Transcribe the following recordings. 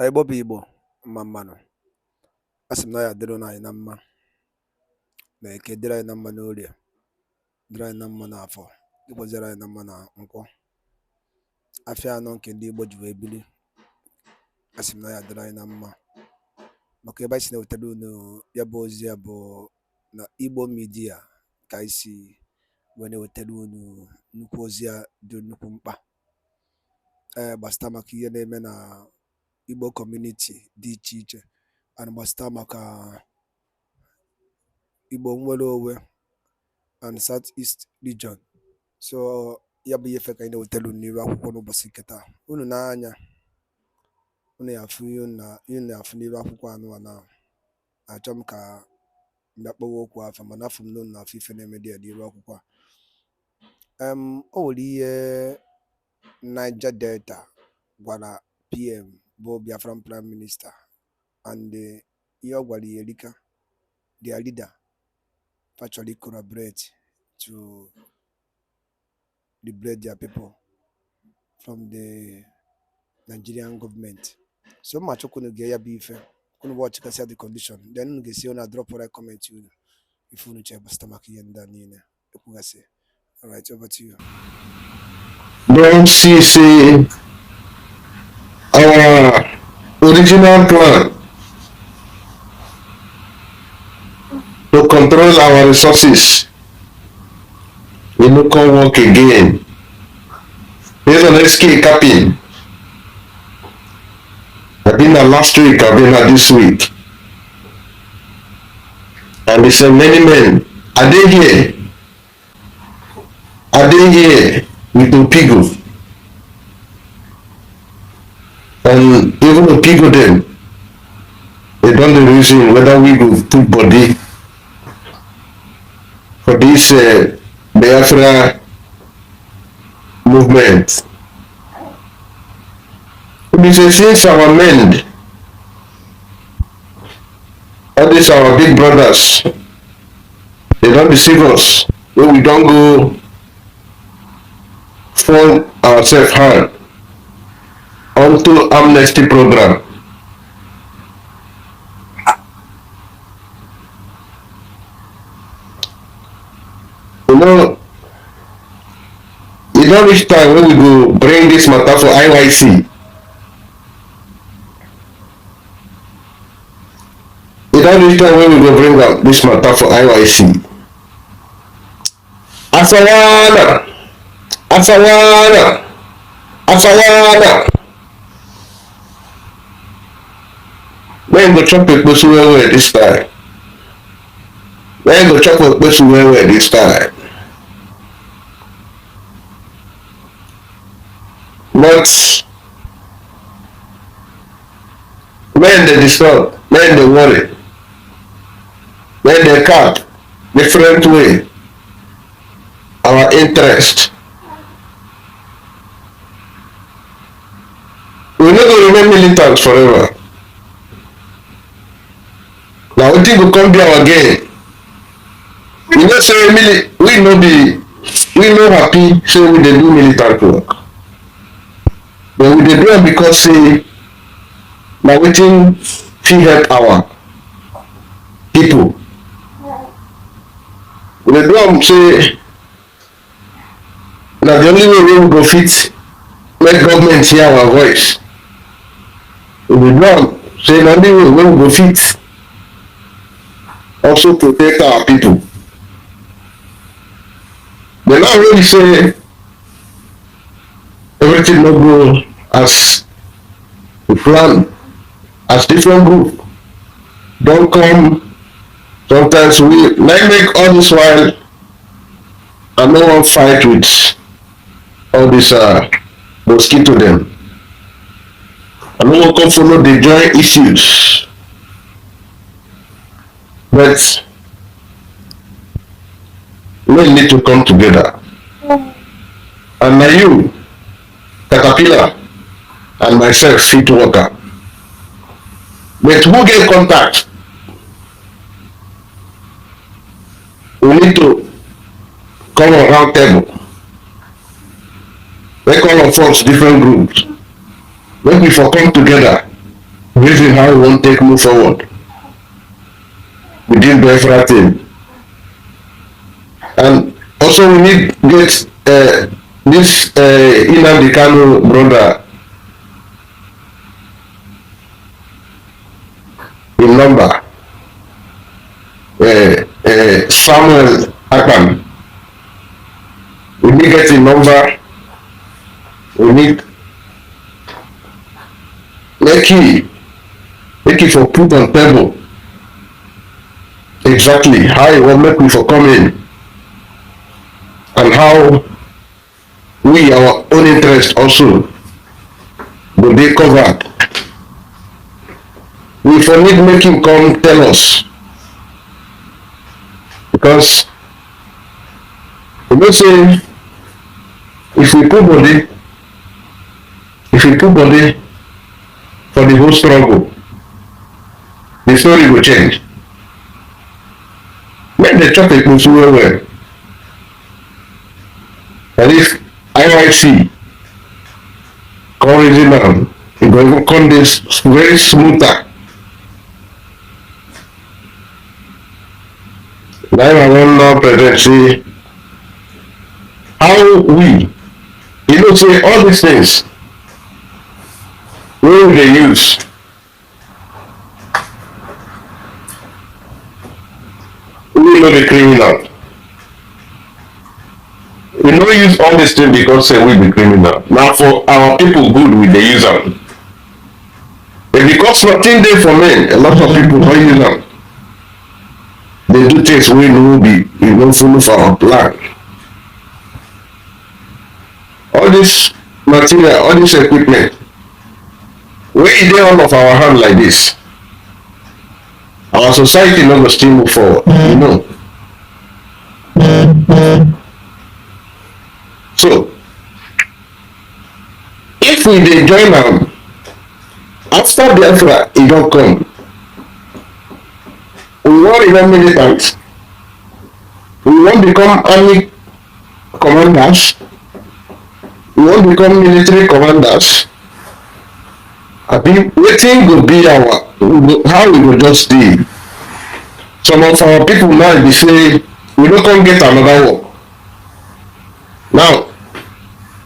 Igbo mma mmanụ asị m na ya dịrị anyị na mma na eke dịrị anyị na mma n'orie dịrị anyị na mma n'afọ dịkwazịrị anyị na mma na nkwọ afịa anọ nke ndị Igbo ji wee bili asị m na ya dịrị anyị na mma maka ebe anyị si na-ewetara unu ya bụ ozi ya bụ na Igbo midia ka anyị si wee na-ewetara unu nnukwu ozi ya dị nnukwu mkpa gbasịta maka ihe na-eme na Igbo community dị iche iche and gbasịta maka Igbo nwere onwe and South-East region. So ya bụ ihe fe ka anyị na-ewetara unu n'iru akwụkwọ n'ụbọchị nke taa. Unu na-anya unu ya-afụ ihe na-afụ n'iru akwụkwọ anụ na achọ m ka mbịakpọwa okwu afa mana afọ m na unu na-afụ ife na-eme dị ya n'iru akwụkwọ a. O nwere ihe Niger Delta gwara PM bụ Biafran Prime Minister and ihe ọ gwara ya erika their leader actually collaborate to liberate their people from the Nigerian government. So much kunu ge ya bụ ife kunu watch kasi the condition then unu ga-esi unu drop right comment unu if unu check basta maka ihe ndị a niile ekwugasị. All right, over to you. Don't see our original plan to control our resources will not come work again. There's an SK capping. I've been there last week, I've been there this week. And they said many men, are they here? Are they here with Opigo? And even Opigo them, they don't the reason whether we go put body for this Biafra movement. Because since our men, all these our big brothers, they don't deceive us. When we don't go fall ourselves hard onto Amnesty program. You know which time when we go bring this matter for IYC. You know which time when we go bring out this matter for IYC. Asawana. When go chop a person well this time. When go chop a person well this time. But when they disturb, when they worry, when they cut different way our interest. We're not going to remain militants forever. Now we think we come there again. We not say we no happy say we dey do militant work. But we dey do it because say na wetin fit help our people. We dey do am say na the only way we go fit make government hear our voice. We dey do am say na the only way we go fit also protect our people. But now when we say everything no go as we plan, as different group don't come, sometimes we like make all this while and no one fight with all this mosquito them. I no one come follow the joint issues. But we need to come together. And now you, Caterpillar, and myself, fit worker. But who get contact? We need to come around table. Make all of us different groups. Make we for come together reason how we want to take move forward within Biafra team. And also we need get this Nnamdi Kanu brother in number, Samuel Akpan. We need get a number. We need make it for put on table exactly how you want make we for come in and how we our own interest also will be covered. We for need make him come tell us, because you know say if we put body for the whole struggle, the story will change. Make the chop a close well. And if IYC come reason now, it will come this very smoother. Now I want now present see how we, you know, say all these things wey we dey use we no be criminal. We no use all these things because say we be criminal. Na for our people good we dey use am. But because nothing dey for men, a lot of people no use am. They do things wey no be, we no follow for our plan. All this material, all this equipment, wey e dey all of our hand like this, our society no go still move forward, you know. So if we dey join am after Biafra e don come, we wan remain militants, we wan become army commanders, we wan become military commanders, abi wetin go be our, how we go just dey. Some of our people now be say we no come get another work.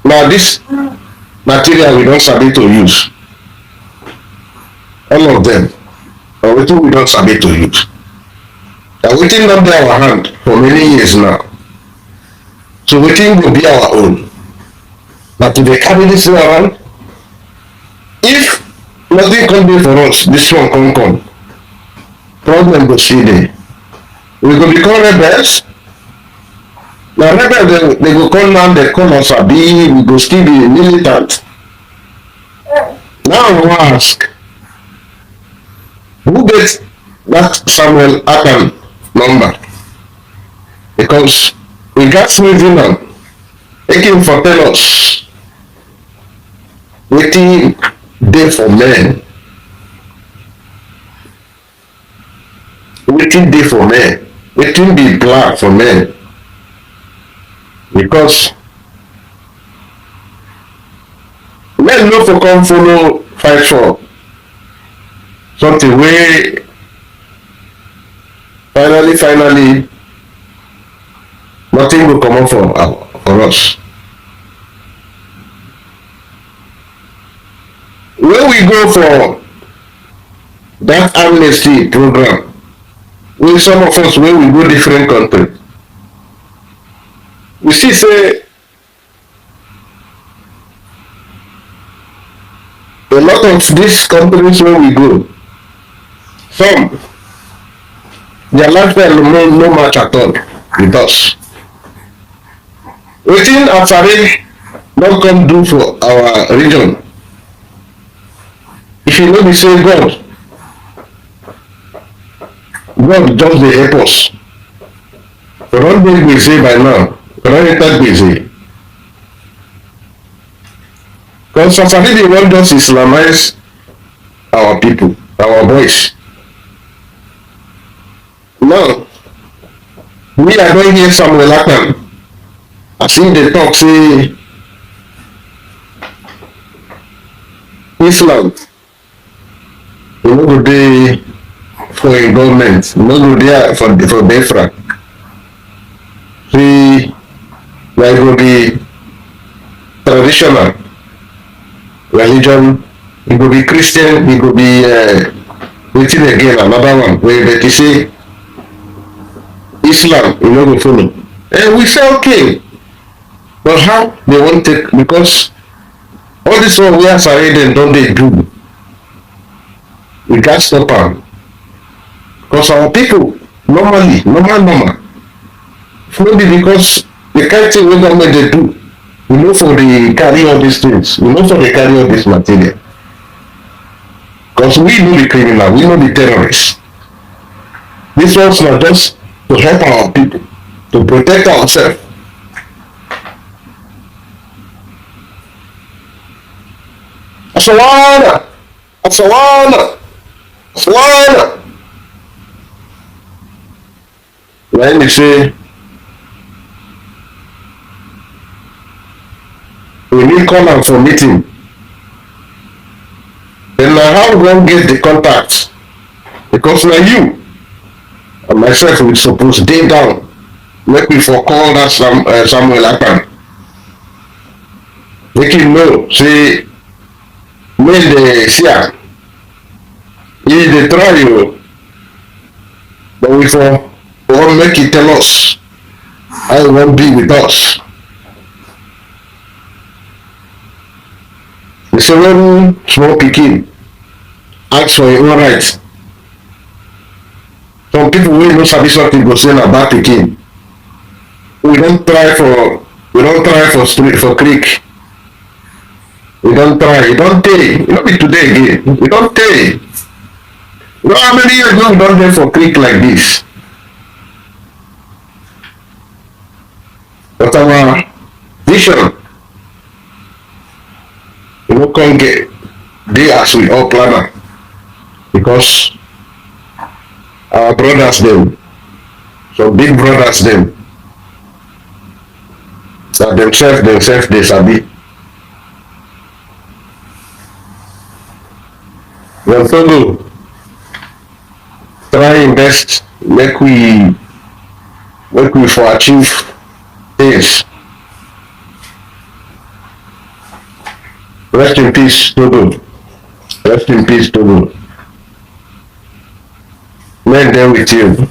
Now this material we don sabi to use, all of them na wetin we don sabi to use, na wetin don dey our hand for many years now. So wetin go be our own na to dey carry this thing around. If nothing come dey for us, this one come, problem go still dey. We go become rebels. Na rebels they go come now, they call us abi we go still be militant. Now I wan ask, who get that Samuel Akpan number? Because we got reason am, make him for tell us wetin dey for men, wetin dey for men, wetin be plan for men. Because men no for come follow fight for something wey finally nothing go comot for us. When we go for that amnesty program, wey some of us wey we go different country, we see say a lot of these countries wey we go, some their lifestyle no match at all with us. Wetin Afare don come do for our region, if e no be say God just dey help us, we don dey gbese by now, we don enter gbese. Because Afare dey wan just Islamize our people, our boys. Now I don hear Samuel Akpan as him dey talk say Islam You no go dey for a government. You no go there for Biafra. See, like go be traditional religion. E go be Christian. E go be wetin again another one wey dey say Islam. You no go follow. And we say okay, but how they wan take, because all this one wey Asari dem don dey do, we gats stop am. Because our people normally normal, no be because the kind thing wey government dey do, we no for dey carry all these things, we no for dey carry all this material. Because we no be criminal, we no be terrorists. This one's na just to help our people, to protect ourselves. Asawana, Asawana, Asawana. Let me say, we need call am for meeting. Then na how we wan get the contact? Because na you and myself we suppose dey down, make we for call that Samuel Akpan, make him know say make dey see am, he dey try o, but we for wan make he tell us how he wan be with us. We say when small pikin ask for im own right, some people wey no sabi something go say na bad pikin. We don try for street, for creek. We don try, e don tey, e no be today again, e don tey. You know how many years we don dey for creek like this? But our vision, we no come get dey as we all plan am, because our brothers dem, some big brothers dem, na themselves dey sabi. Dem follow try invest, make we for achieve things. Rest in peace, Togo. Rest in peace, Togo. Men there with you.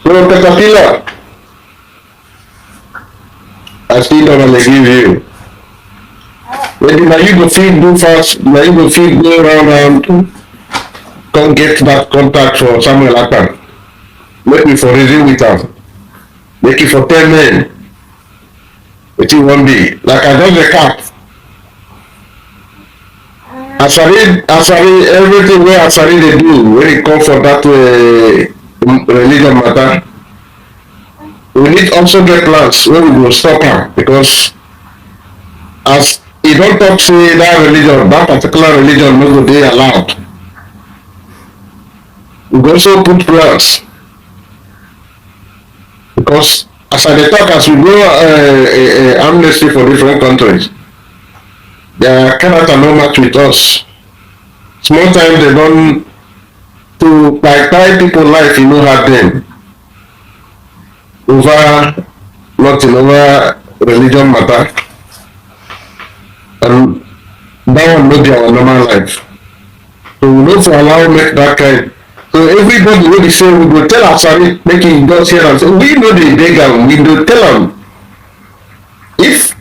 So Caterpillar, I still don't wanna give you. Maybe now you go feel do fast, now you go feel go round, come get that contact for Samuel Akpan. Make me for reason with am. Make it for 10 men. Wetin wan be? Like I just dey cap. Asari, everything wey Asari dey do when e come for that religion matter, we need also get plans wey we go stop am, because as e don talk say that particular religion no go dey allowed, we go also put plans. Because as I dey talk, as we go amnesty for different countries, their character no match with us. Small time they don to tie people life, no hard them over nothing, over religion matter, and that one no be our normal life. So we no for allow make that kind. So everybody wey be say we go tell Asari make he just hear am say we no dey beg am, we go tell am if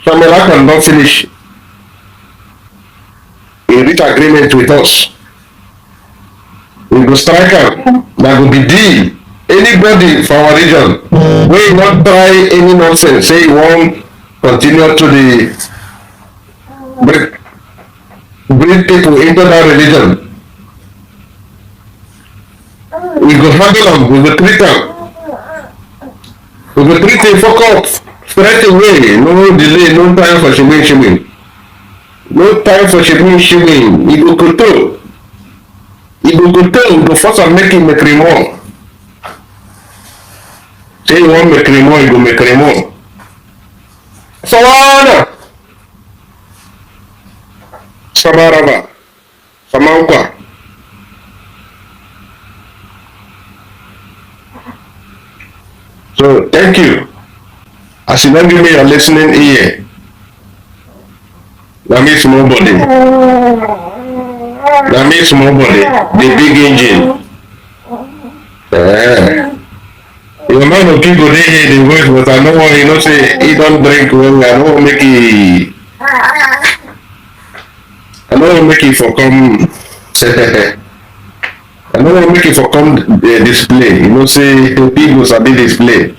Samuel Akpan don finish, he reach agreement with us, we go strike am, na go be deal. Anybody for our region wey wan try any nonsense say he wan continue to dey bring people into that religion, we go handle am, we go treat am, we go treat him fuck up straight away, no delay, no time for shimmy, no time for shimmy. He go control, we go force am make him make remorse. Say you want make more, you go make more. Sawana, Sabaraba, Samankwa. So thank you. As you don't give me your listening ear, that means small body. That means small body, the big engine. Eh. Your man of people they hear the voice, but I know what you know say he don't drink well. I don't make it. I don't make it for come. I don't make it for come display. You know say people sabi display.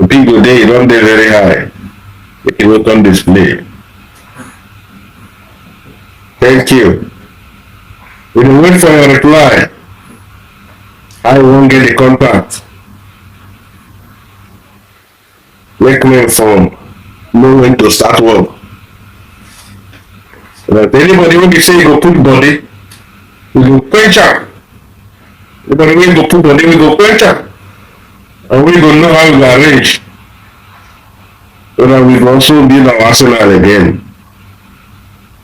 People they don't dey very high. They will come display. Thank you. We will wait for your reply. I won't get the contact. Make me inform. Know when to start work. But anybody when they say you go put body, we go quench am. Anybody when go put body, we go quench am. And we go know how we go arrange. So that we will also build our arsenal again.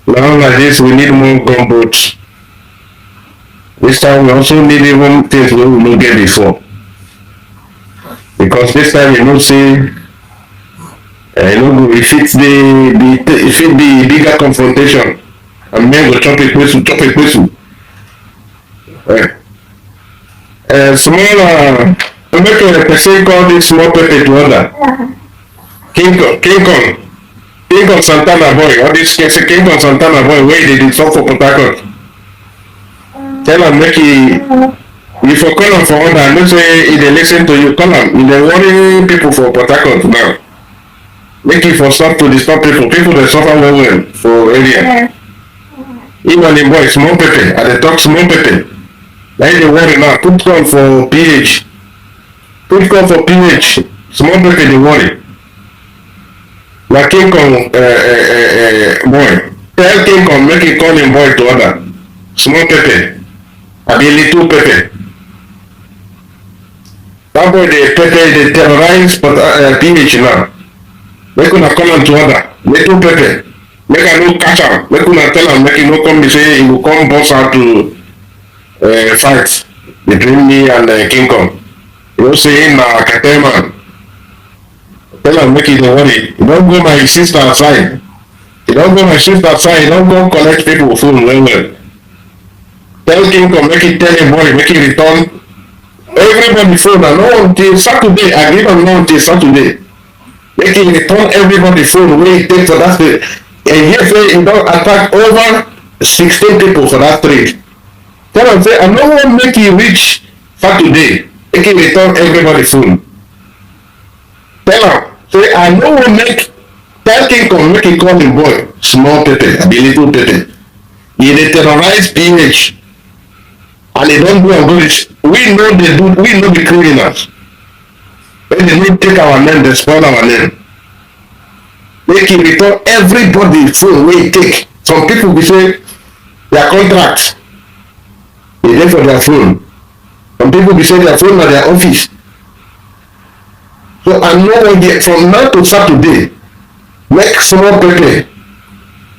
Now like this, we need more gunboats. This time we also need even things we will not get before. Because this time you know say if it's the bigger confrontation and men go chop a question. Small make a person call this small pepper to order. King Kong Santana boy, all this King Kong Santana boy, where they did talk for Port Harcourt. Tell him make you for call him for order, no say he dey listen to you, call him. He dey worry people for Port Harcourt now. Make it for stop to disturb people. People dey suffer well for area. Him and him boy small pepper, I dey talk small pepper. Now he dey worry now. Put call for PH. Put call for PH. Small pepper dey worry. Na King Kong boy. Tell King Kong make he call him boy to order. Small pepper. Abi little pepper. That boy dey pepper dey terrorize PH now. Make una call am to order. Little pepper. Make I no catch am. Make una tell am make he no come be say he go come burst out to fight between me and King Kong. You know say him na cartel man. Tell am make he dey worry. He don go my sister outside. He don go my sister outside. He don go collect people phone well. Tell King Kong make he tell him boy make he return everybody phone and not until Saturday. I give am not until Saturday. Make he return everybody phone wey he take for that street. And here say he don attack over 16 people for that street. Tell am say I no wan make he reach Saturday. Make he return everybody phone. Tell am say I no wan make tell King Kong make he call him boy small pepper abi little pepper. He dey terrorize PH and he don do am go reach. We no be criminals. When they no take our name, they spoil our name. Make he return everybody phone wey he take. Some people be say their contract e dey for their phone. Some people be say their phone na their office. So I no wan get from now to Saturday. Make small pepper.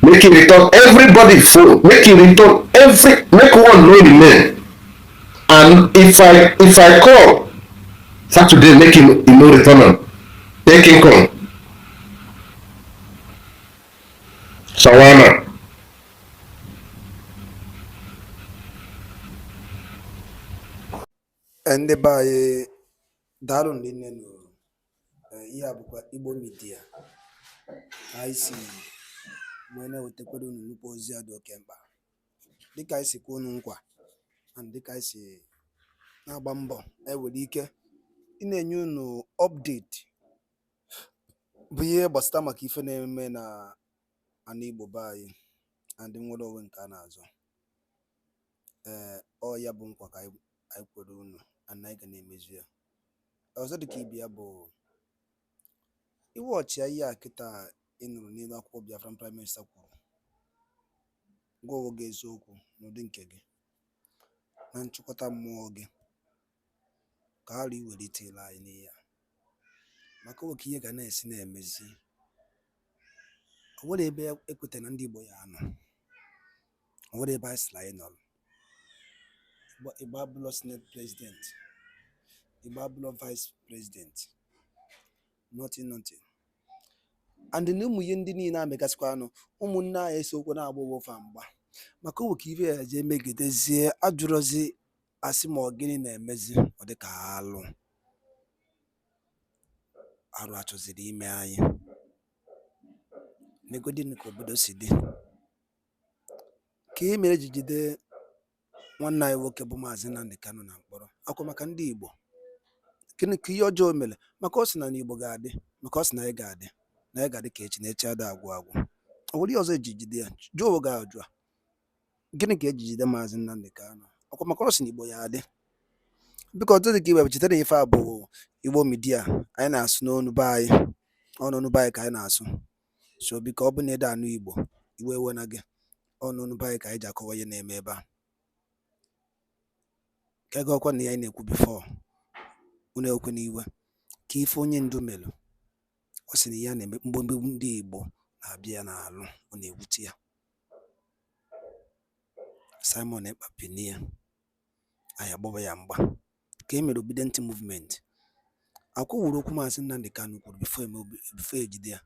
Make he return everybody phone. Make he return make one know the name. And if I call Saturday, make him no return am. Take him come. Sawana. Ndị be anyị daalụ nne nụ ihe a bụkwa Igbo midia anyị si wee na-ewetakwara unu nnukwu ozi a dị oke mkpa dịka anyị si kwuo unu nkwa na dịka anyị si na-agba mbọ ewere ike ị na-enye unu update bụ ihe gbasara maka ife na-eme na ana Igbo be anyị na ndị nwere onwe nke a na-azọ. Ọ ya bụ nkwa ka anyị kwere unu and anyị ga na-emezu ya. Ọzọ dịka ibe ya bụ iwọchi ihe a kịta ị nụrụ n'elu akwụkwọ Biafran Prime Minister kwuru, gwa onwe gị eziokwu n'ụdị nke gị na nchịkọta mmụọ gị ka arụ iwelite ile anyị n'ihe a, maka oke ihe ga na-esi na-emezi. O nwere ebe ekwete na ndị Igbo ya anọ, o nwere ebe anyị sịrị anyị nọrọ. Igbo abụlọ senate president, Igbo abụlọ vice president, nothing. And na ụmụ ihe ndị niile amegasịkwa anụ, ụmụnne anyị esokwu na-agba ofe mgba, maka oke ife ya je megidezie ajụrụzi asị ma ọ gịnị na-emezi, ọ dịka arụ achọziri ime anyị. Negodin ka obodo si dị, ka e mere ji jide nwanne anyị nwoke bụ Maazị Nnamdi Kanu na mkpọrọ, akwa maka ndị Igbo. Gịnị ka ihe ọjọọ mere? Maka ọ sị na n'Igbo ga-adị, maka ọ sị na anyị ga-adị, na anyị ga-adị ka echi, na echi ada agwụ agwụ. O nwere ọzọ eji jide ya? Jụọ onwe gị ajụ a, gịnị ka eji jide Maazị Nnamdi Kanu? Ọkwa maka ọ sị na Igbo ya adị. Biko ọtụtụ dị ka iwe chetara ife a bụ Igbo midia anyị na-asụ n'onu be anyị, ọnụnụ be anyị ka anyị na-asụ. So biko ọ bụ na ede anụ Igbo, iwe ewe na gị, ọnụnụ be anyị ka anyị ji akọwa ihe na-eme ebe a. Ka ego ọkwa na ya anyị na-ekwu bifo, unu ekwe n'iwe ka ife onye ndu melụ, ọ sị na ya na-eme mgbomgbe ndị Igbo na-abịa ya n'alụ, ọ na-ewute ya. Simon Ekpa pinie anyị agbawa ya mgba ka e mere obedient movement. Akwụwụrụ okwu Maazị Nnamdi Kanu kwuru before ejide ya,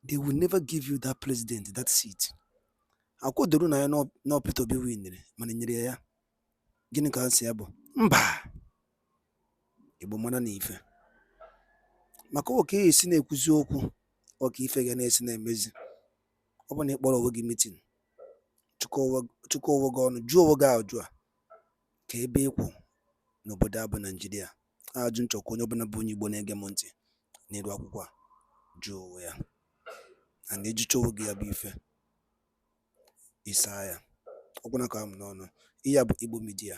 they will never give you that president, that seat. Akwụdoro na ya na Peter Obi winere, mana nyere ya. Gịnị ka nsị ya bụ? Mba, Igbo mana na ife, maka oke esi na-ekwuzi okwu ọka ife ga na-esi na-emezi. Ọ bụ na ịkpọrọ onwe gị mitin, chụkọ onwe gị ọnụ, jụọ onwe gị ajụ a, ka ebe ịkwụ n'obodo a bụ Naijiria. Ajụ nchọkwa onye ọbụla bụ onye Igbo na-ege m ntị n'elu akwụkwọ a, jụọ onwe ya, na na-ejicha onwe gị ya bụ ife, ịsa ya. Ọgwụna ka m n'ọnụ. Ihe a bụ Igbo midia.